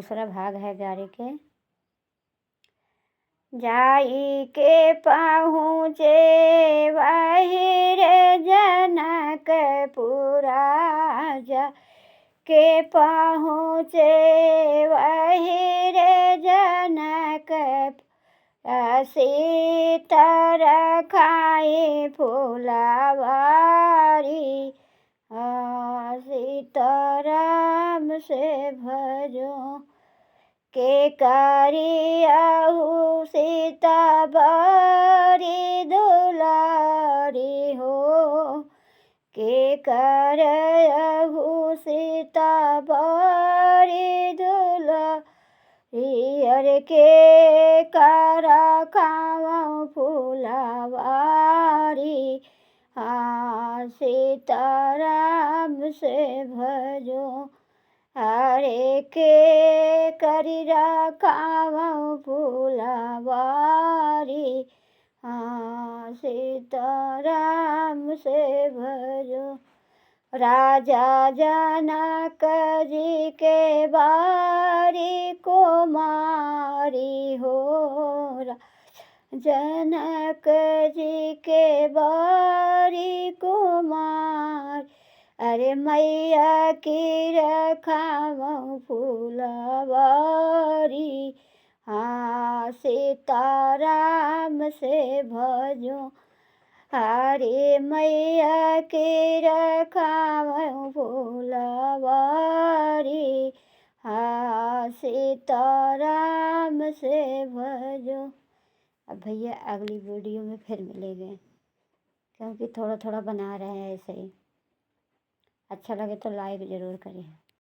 दूसरा भाग है गाने के। जाई के पहुँचे वही रे जनकपुरा, जा के पहुँचे वही रे जनकपुरा, सीता रखाई फुलवारी, सीताराम से भजो के करियहु सीता बड़ी दुलारी हो, के करयहु सीता बड़ी दुलारी, अरे के कर खावँ फुलवारी, सीताराम से भजो, हरे के करी रखावँ फुलवारी, सीताराम से भजो। राजा जनक जी के बारी कुमारी हो, जनक जी के बारी कुमार, अरे मैया की रखावँ फुलवारी, सीताराम से भजो, हरे मैया की रखावँ फुलवारी, सीताराम से भजो। अब भैया अगली वीडियो में फिर मिलेंगे, क्योंकि थोड़ा थोड़ा बना रहे हैं ऐसे ही। अच्छा लगे तो लाइक ज़रूर करें।